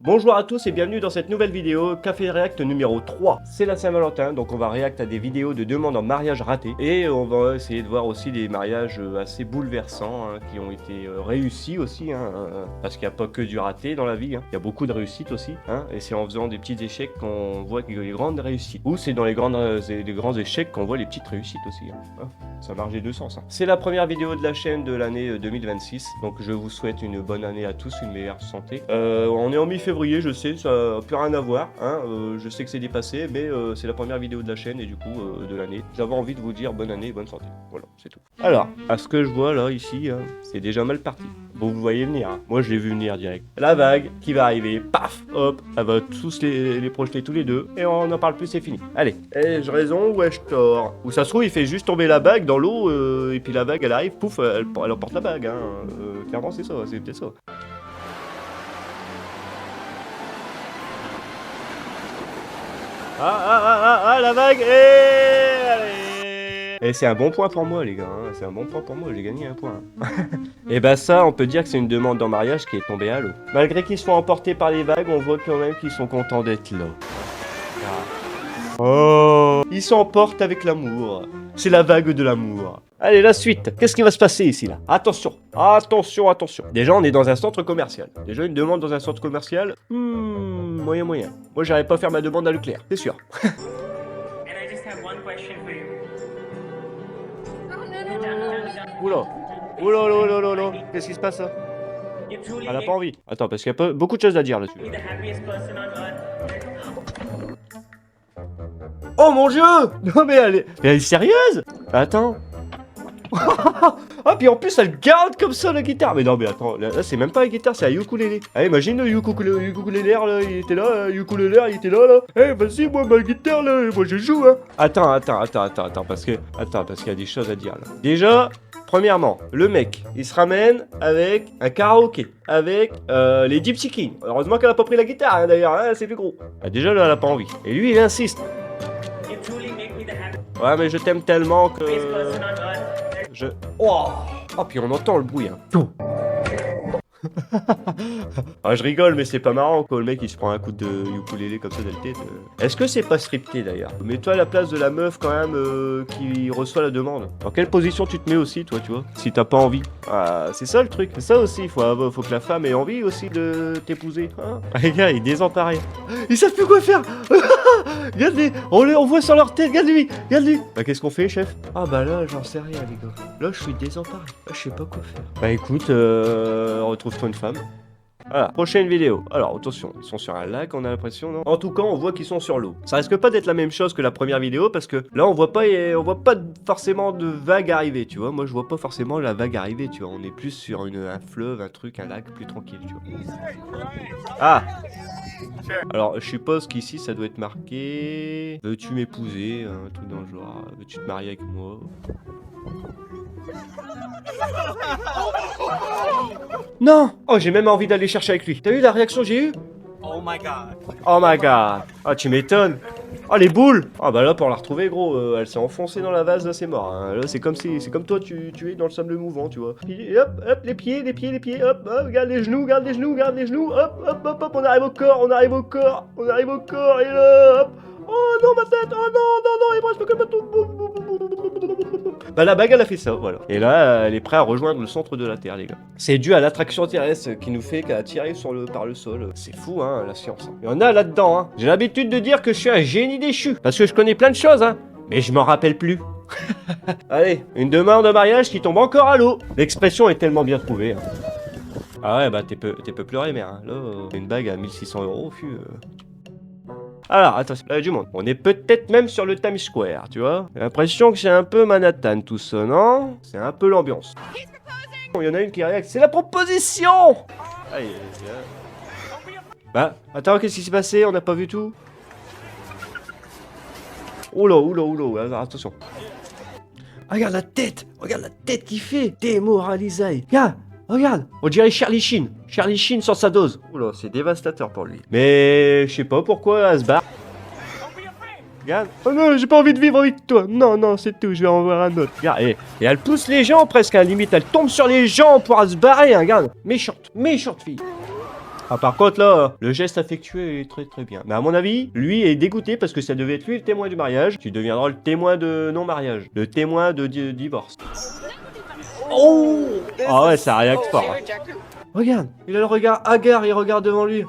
Bonjour à tous et bienvenue dans cette nouvelle vidéo Café React numéro 3. C'est la Saint-Valentin, donc on va react à des vidéos de demandes en mariage raté. Et on va essayer de voir aussi des mariages assez bouleversants qui ont été réussis aussi. Parce qu'il n'y a pas que du raté dans la vie, il y a beaucoup de réussites aussi. Et c'est en faisant des petits échecs qu'on voit les grandes réussites. Ou c'est dans les grands échecs qu'on voit les petites réussites aussi. Ça marche des deux sens. C'est la première vidéo de la chaîne de l'année 2026. Donc je vous souhaite une bonne année à tous, une meilleure santé. On est en mi-février. Je sais, ça n'a plus rien à voir, je sais que c'est dépassé, mais c'est la première vidéo de la chaîne et du coup de l'année. J'avais envie de vous dire bonne année et bonne santé, voilà, c'est tout. Alors, à ce que je vois là, ici, c'est déjà mal parti. Bon, vous voyez venir, moi je l'ai vu venir direct. La vague qui va arriver, paf, hop, elle va tous les projeter tous les deux, et on n'en parle plus, c'est fini. Allez, ai-je raison ou ai-je tort? Ou ça se trouve, il fait juste tomber la bague dans l'eau, et puis la vague elle arrive, pouf, elle emporte la bague, clairement c'est ça, c'est peut-être ça. La vague. Et c'est un bon point pour moi les gars, c'est un bon point pour moi, j'ai gagné un point. Et bah ça, on peut dire que c'est une demande en mariage qui est tombée à l'eau. Malgré qu'ils se font emporter par les vagues, on voit quand même qu'ils sont contents d'être là. Oh, ils s'emportent avec l'amour. C'est la vague de l'amour. Allez, la suite. Qu'est-ce qui va se passer ici, là? Attention, attention, attention. Déjà, on est dans un centre commercial. Déjà, une demande dans un centre commercial, moyen. Moi, j'arrive pas à faire ma demande à Leclerc, c'est sûr. Oula, oula, qu'est-ce qui se passe, là? Elle a pas envie. Attends, parce qu'il y a beaucoup de choses à dire là-dessus. Oh mon dieu! Non mais elle est sérieuse? Attends. Ah puis en plus elle garde comme ça la guitare. Mais non mais attends, là c'est même pas la guitare, c'est un ukulélé. Ah imagine le ukulélé là, il était là, ukulélé, il était là. Eh vas-y moi ma guitare là, moi je joue Attends, parce qu'il y a des choses à dire là. Déjà, premièrement, le mec, il se ramène avec un karaoké, avec les Gypsy Kings. Heureusement qu'elle a pas pris la guitare d'ailleurs, c'est plus gros. Déjà là elle a pas envie. Et lui il insiste. Ouais mais je t'aime tellement que... Oh, puis on entend le bruit je rigole mais c'est pas marrant quoi, le mec il se prend un coup de ukulélé comme ça dans la tête. Est-ce que c'est pas scripté d'ailleurs? Mets-toi à la place de la meuf quand même qui reçoit la demande. Dans quelle position tu te mets aussi toi, tu vois? Si t'as pas envie. C'est ça le truc, c'est ça aussi, faut que la femme ait envie aussi de t'épouser. Les gars, ils désemparés. Ils savent plus quoi faire. Regarde-les, on voit sur leur tête, regarde-lui. Bah qu'est-ce qu'on fait chef? Bah là j'en sais rien les gars. Là je suis désemparé, je sais pas quoi faire. Bah écoute, retrouve-toi une femme. Voilà, prochaine vidéo. Alors attention, ils sont sur un lac, on a l'impression, non? En tout cas, on voit qu'ils sont sur l'eau. Ça risque pas d'être la même chose que la première vidéo parce que là, on voit pas forcément de vague arriver, tu vois. Moi, je vois pas forcément la vague arriver, tu vois. On est plus sur un fleuve, un truc, un lac plus tranquille, tu vois. Alors, je suppose qu'ici, ça doit être marqué. Veux-tu m'épouser? Un truc dans le genre. Veux-tu te marier avec moi? Non! Oh, j'ai même envie d'aller chercher avec lui. T'as vu la réaction que j'ai eue? Oh my god. Ah, tu m'étonnes. Oh, les boules! Bah là, pour la retrouver, gros, elle s'est enfoncée dans la vase, là, c'est mort. Là, c'est comme toi, tu es dans le sable mouvant, tu vois. Et hop, les pieds, hop, regarde les genoux, hop, on arrive au corps, et là, hop. Oh non, ma tête! Oh non, il me reste que ma Bah la bague elle a fait ça, voilà. Et là, elle est prête à rejoindre le centre de la Terre, les gars. C'est dû à l'attraction terrestre qui nous fait qu'à tirer par le sol. C'est fou, la science. Il y en a là-dedans, J'ai l'habitude de dire que je suis un génie déchu, parce que je connais plein de choses, mais je m'en rappelle plus. Allez, une demande de mariage qui tombe encore à l'eau. L'expression est tellement bien trouvée. Ah ouais, bah t'es peu pleurer, mère. Là, une bague à 1600 €, Alors, attention, du monde. On est peut-être même sur le Times Square, tu vois. J'ai l'impression que c'est un peu Manhattan tout ça, non? C'est un peu l'ambiance. Il y en a une qui réagit. C'est la proposition! Bah, attends, qu'est-ce qui s'est passé? On n'a pas vu tout? Oula, attention. Regarde la tête qu'il fait! Démoralisé! Regarde, on dirait Charlie Sheen sans sa dose. Oula, c'est dévastateur pour lui. Mais je sais pas pourquoi elle se barre. Regarde. Oh non, j'ai pas envie de vivre avec toi. Non, c'est tout, je vais en voir un autre. Regarde, et elle pousse les gens presque, limite. Elle tombe sur les gens pour se barrer, regarde. Méchante fille. Ah, par contre, là, le geste affectueux est très très bien. Mais à mon avis, lui est dégoûté parce que ça devait être lui le témoin du mariage. Tu deviendras le témoin de non-mariage. Le témoin de divorce. Oh! Ah ouais, ça réacte fort. Hein. Regarde, il a le regard hagard, il regarde devant lui.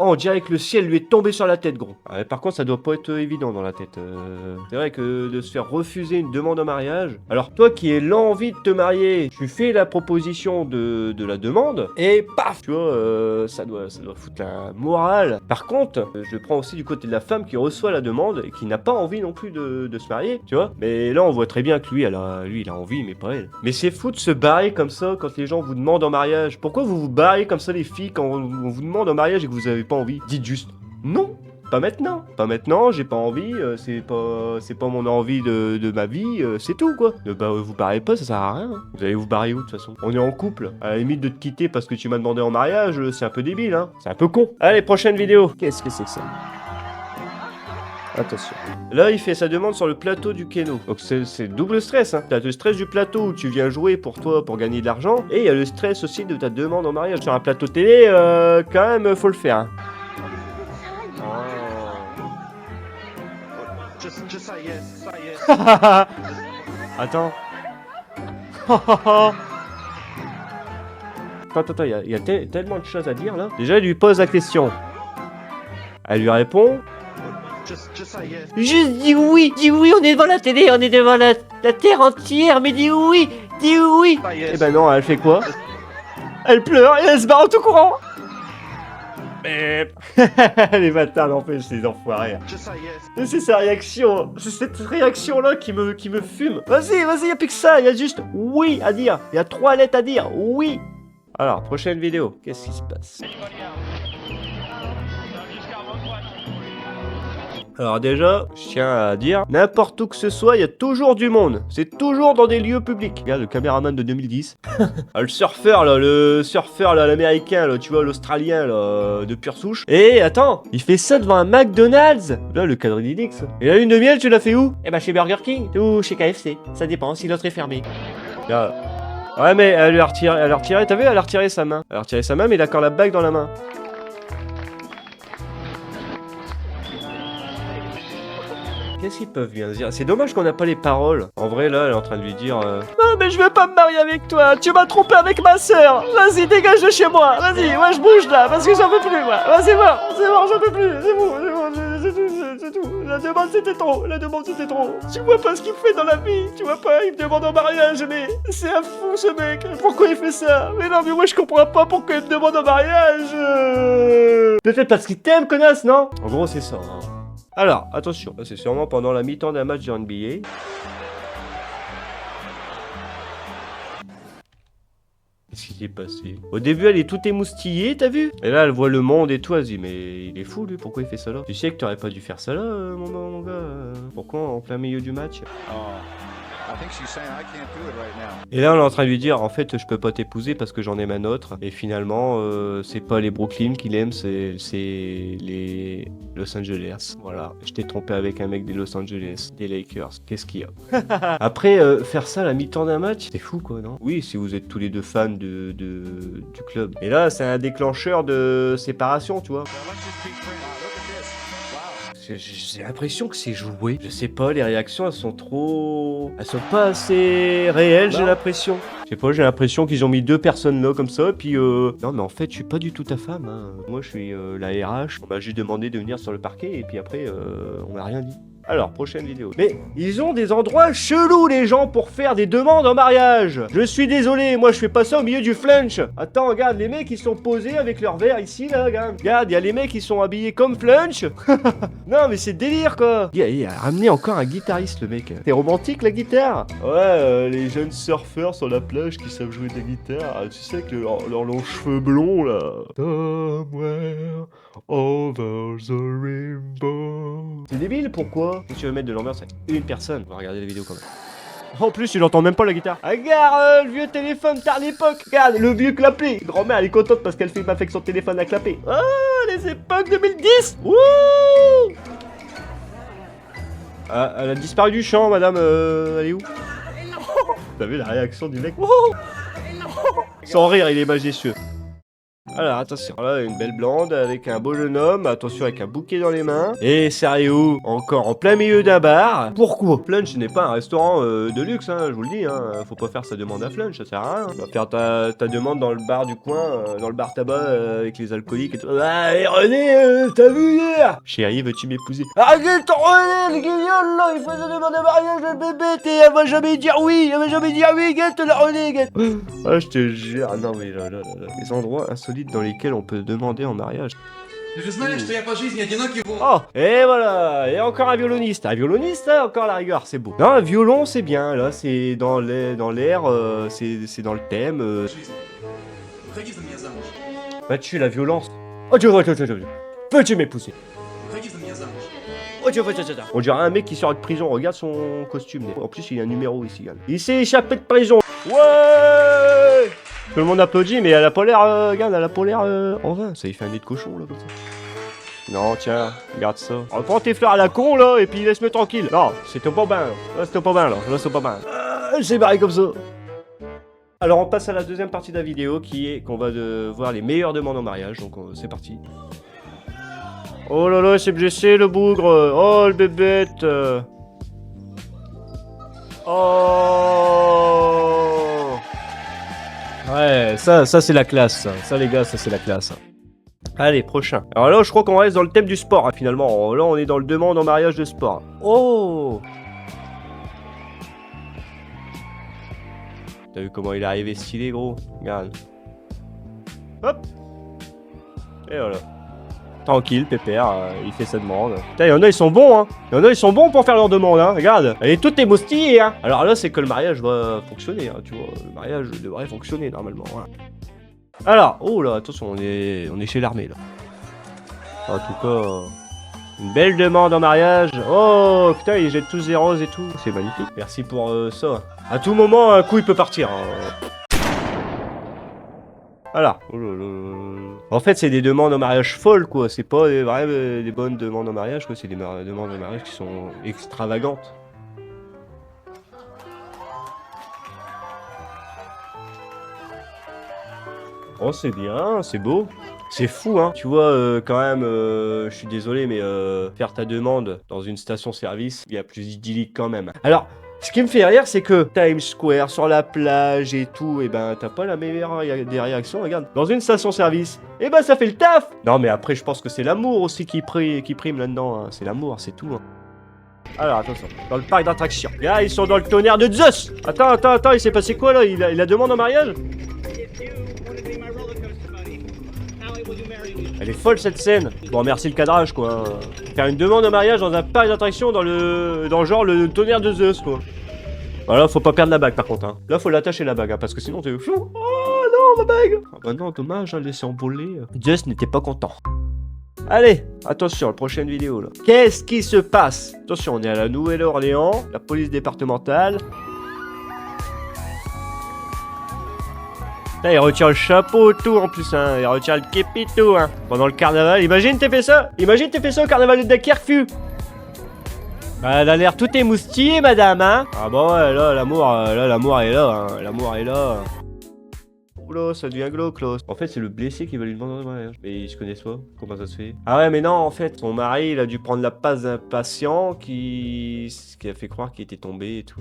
Oh, on dirait que le ciel lui est tombé sur la tête, gros. Ah, par contre, ça doit pas être évident dans la tête. C'est vrai que de se faire refuser une demande en mariage... Alors, toi qui as l'envie de te marier, tu fais la proposition de la demande, et paf! Tu vois, ça doit foutre la morale. Par contre, je prends aussi du côté de la femme qui reçoit la demande et qui n'a pas envie non plus de se marier, tu vois. Mais là, on voit très bien que lui, il a envie, mais pas elle. Mais c'est fou de se barrer comme ça quand les gens vous demandent en mariage. Pourquoi vous vous barrez comme ça, les filles, quand on vous demande en mariage et que vous avez pas envie? Dites juste non, pas maintenant, j'ai pas envie, c'est pas mon envie de ma vie, c'est tout quoi. Bah vous barrez pas, ça sert à rien. Hein. Vous allez vous barrer où de toute façon? On est en couple, à la limite de te quitter parce que tu m'as demandé en mariage, c'est un peu débile hein, c'est un peu con. Allez, prochaine vidéo. Qu'est-ce que c'est que ça? Attention. Là, il fait sa demande sur le plateau du Keno. Donc c'est double stress, hein. T'as le stress du plateau où tu viens jouer pour toi, pour gagner de l'argent, et il y a le stress aussi de ta demande en mariage. Sur un plateau télé, quand même, faut le faire. Hein. Just say yes, say yes. Attends. Attends, il y a tellement de choses à dire là. Déjà, il lui pose la question. Elle lui répond. Just say yes. Juste dis oui, on est devant la télé, on est devant la terre entière, mais dis oui. Say yes. Eh ben non, elle fait quoi? Elle pleure et elle se barre en tout courant. Les bâtards n'empêchent ces enfoirés. Just say yes. Et c'est sa réaction, c'est cette réaction là qui me fume. Vas-y, y'a plus que ça, y'a juste oui à dire. Y'a 3 lettres à dire, oui. Alors, prochaine vidéo, qu'est-ce qui se passe? Alors déjà, je tiens à dire, n'importe où que ce soit, il y a toujours du monde. C'est toujours dans des lieux publics. Regarde le caméraman de 2010. Ah, le surfeur là, l'américain là, tu vois, l'australien là, de pure souche. Et attends, il fait ça devant un McDonald's. Là, le cadre d'Ilix. Et la lune de miel, tu l'as fait où? Eh ben chez Burger King ou chez KFC, ça dépend si l'autre est fermé. Là. Ouais mais elle a retiré, t'as vu, elle a retiré sa main. Elle a retiré sa main mais il a encore la bague dans la main. Qu'est-ce qu'ils peuvent bien dire? C'est dommage qu'on n'a pas les paroles. En vrai, là, elle est en train de lui dire Non mais je veux pas me marier avec toi, tu m'as trompé avec ma sœur. Vas-y, dégage de chez moi. Vas-y, moi je bouge là, parce que j'en peux plus, moi. Vas-y, voir, c'est bon, j'en peux plus. C'est bon, c'est tout. La demande c'était trop, Tu vois pas ce qu'il fait dans la vie, tu vois pas, il me demande en mariage, mais c'est un fou ce mec. Pourquoi il fait ça? Mais non, mais moi je comprends pas pourquoi il me demande en mariage. Peut-être parce qu'il t'aime, connasse, non? En gros, c'est ça. Hein. Alors, attention, c'est sûrement pendant la mi-temps d'un match de NBA. Qu'est-ce qui s'est passé? Au début, elle est toute émoustillée, t'as vu? Et là, elle voit le monde et tout, elle se dit, mais il est fou, lui, pourquoi il fait ça là? Tu sais que t'aurais pas dû faire ça là, mon gars? Pourquoi en plein milieu du match? Et là, on est en train de lui dire, en fait, je peux pas t'épouser parce que j'en aime un autre. Et finalement, c'est pas les Brooklyn qu'il aime, c'est les Los Angeles. Voilà, je t'ai trompé avec un mec des Los Angeles, des Lakers. Qu'est-ce qu'il y a? Après, faire ça à la mi-temps d'un match, c'est fou quoi, non? Oui, si vous êtes tous les deux fans du club. Et là, c'est un déclencheur de séparation, tu vois. J'ai l'impression que c'est joué. Je sais pas, les réactions, elles sont pas assez réelles, j'ai l'impression. Je sais pas, j'ai l'impression qu'ils ont mis 2 personnes là, comme ça, puis non, mais en fait, je suis pas du tout ta femme, hein. Moi, je suis la RH. On m'a juste demandé de venir sur le parquet, et puis après, on m'a rien dit. Alors, prochaine vidéo. Mais ils ont des endroits chelous, les gens, pour faire des demandes en mariage. Je suis désolé, moi je fais pas ça au milieu du flunch. Attends, regarde, les mecs ils sont posés avec leur verre ici, là, regarde. Regarde, il y a les mecs qui sont habillés comme flunch. Non, mais c'est délire, quoi. Il a ramené encore un guitariste, le mec. C'est romantique, la guitare. Ouais, les jeunes surfeurs sur la plage qui savent jouer de la guitare. Tu sais, avec leurs longs cheveux blonds, là. Somewhere over the rainbow. C'est débile, pourquoi? Si tu veux mettre de l'ambiance avec une personne, on va regarder la vidéo quand même. En plus, tu l'entends même pas la guitare. Regarde le vieux téléphone tard l'époque. Regarde le vieux clapet. Grand-mère, elle est contente parce qu'elle fait pas avec son téléphone à clapper. Ah, les époques 2010. Wouh. Ah, elle a disparu du champ, madame. Elle est où? T'as vu la réaction du mec? Sans rire, il est majestueux. Alors attention, là une belle blonde avec un beau jeune homme, attention avec un bouquet dans les mains. Et sérieux, encore en plein milieu d'un bar. Pourquoi? Flunch n'est pas un restaurant de luxe, hein, je vous le dis, hein. Faut pas faire sa demande à Flunch, ça sert à rien. Tu vas faire ta demande dans le bar du coin, dans le bar tabac avec les alcooliques et tout. Ah, et René, t'as vu hier? Chérie, veux-tu m'épouser? Arrête ton René, le guignol là, il fait sa demande de mariage à bébé, elle va jamais dire oui, guette la René, guette. Ah, je te jure, non mais là. Les endroits insolites dans lesquels on peut demander en mariage. Oh, et voilà, et encore un violoniste. Un violoniste, là, encore la rigueur, c'est beau. Non, un violon, c'est bien, là, c'est dans l'air, c'est dans le thème. Va tuer la violence. Oh, peux-tu m'épouser? On dirait un mec qui sort de prison, regarde son costume. En plus, il y a un numéro ici, gars. Il s'est échappé de prison. Ouais! Tout le monde applaudit, mais elle a pas l'air, regarde, elle a pas l'air en vain. Ça, il fait un nez de cochon, là, comme ça. Non, tiens, regarde ça. Prends tes fleurs à la con, là, et puis laisse-moi tranquille. Non, c'était pas bien, là. Là, c'était pas bien, là. Là, c'est pas bien. C'est barré comme ça. Alors, on passe à la deuxième partie de la vidéo, qui est qu'on va voir les meilleures demandes en mariage. Donc, c'est parti. Oh là là, c'est blessé, le bougre. Oh, le bébête. Oh. Ouais, ça c'est la classe. Ça, les gars, ça c'est la classe. Allez, prochain. Alors là, je crois qu'on reste dans le thème du sport, hein, finalement. Là, on est dans le demande en mariage de sport. Oh! T'as vu comment il est arrivé stylé, gros? Regarde. Hop! Et voilà. Tranquille, pépère, il fait sa demande. Putain, il y en a, ils sont bons, hein. Il y en a, ils sont bons pour faire leur demande, hein. Regarde. Elle est toute émoustillée, hein. Alors là, c'est que le mariage va fonctionner, hein, tu vois. Le mariage devrait fonctionner, normalement. Voilà. Alors, oh là, attention, on est chez l'armée, là. En tout cas, une belle demande en mariage. Oh, putain, ils jettent tous des roses et tout. C'est magnifique. Merci pour ça. À tout moment, un coup, il peut partir. Hein. Voilà. Oh là là. En fait, c'est des demandes en mariage folles, quoi. C'est pas des bonnes demandes en mariage, quoi. C'est des demandes en mariage qui sont extravagantes. Oh, c'est bien, c'est beau. C'est fou, hein. Tu vois, quand même, je suis désolé, mais faire ta demande dans une station-service, il y a plus idyllique quand même. Alors, ce qui me fait rire, c'est que Times Square, sur la plage et tout, et ben, t'as pas la meilleure des réactions, regarde. Dans une station-service, et ben, ça fait le taf. Non, mais après, je pense que c'est l'amour aussi qui prime là-dedans, hein. C'est l'amour, c'est tout, hein. Alors, attention, dans le parc d'attractions. Là, ils sont dans le tonnerre de Zeus. Attends, il s'est passé quoi, là? Il a demande en mariage? Elle est folle cette scène. Bon, merci le cadrage, quoi. Faire une demande en mariage dans un parc d'attractions dans genre le tonnerre de Zeus, quoi. Voilà, faut pas perdre la bague par contre, hein. Là, faut l'attacher la bague, hein, parce que sinon t'es fou. Oh non, ma bague. Ah bah non, dommage, hein, laisser envoler. Zeus n'était pas content. Allez, attention, la prochaine vidéo, là. Qu'est-ce qui se passe? Attention, on est à la Nouvelle-Orléans, la police départementale. Là, il retire le chapeau, tout en plus, hein. Il retire le képi, tout, hein. Pendant le carnaval. Imagine, t'as fait ça. Imagine, t'as fait ça au carnaval de Dunkerque. Bah, elle a l'air tout émoustillée, madame, hein. Ah bah ouais, là, l'amour est là, hein. L'amour est là. Oula, ça devient glauque, là. En fait, c'est le blessé qui va lui demander en mariage. Mais ils se connaissent pas. Comment ça se fait? Ah ouais, mais non, en fait, son mari, il a dû prendre la place d'un patient qui a fait croire qu'il était tombé et tout.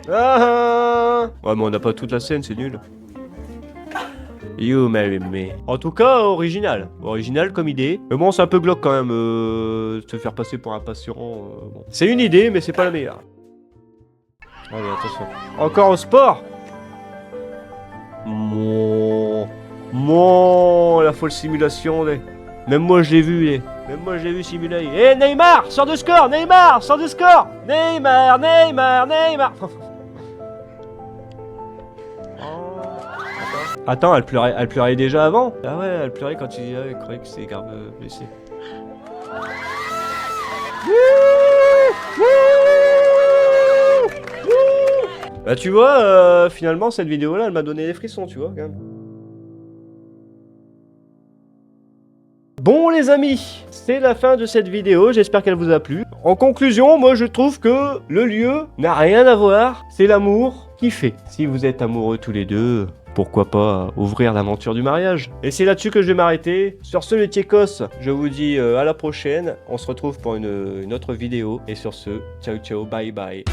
Ah, ouais, mais on n'a pas toute la scène, c'est nul. You marry me. En tout cas, original. Original comme idée. Mais bon, c'est un peu glauque quand même, se faire passer pour un patient. Bon. C'est une idée, mais c'est pas la meilleure. Allez, attention. Encore au sport. La folle simulation. Même moi, je l'ai vu, Même moi, je l'ai vu simuler. Eh, Neymar, sors de score. Neymar, sors de score. Neymar. Attends, elle pleurait déjà avant? Ah ouais, elle pleurait quand elle croyait que c'était grave blessé. Bah tu vois, finalement cette vidéo là elle m'a donné des frissons, tu vois, quand même. Bon les amis, c'est la fin de cette vidéo, j'espère qu'elle vous a plu. En conclusion, moi je trouve que le lieu n'a rien à voir, c'est l'amour. kiffer. Si vous êtes amoureux tous les deux, pourquoi pas ouvrir l'aventure du mariage. Et c'est là-dessus que je vais m'arrêter. Sur ce, les Tchécos, je vous dis à la prochaine. On se retrouve pour une autre vidéo. Et sur ce, ciao ciao, bye bye.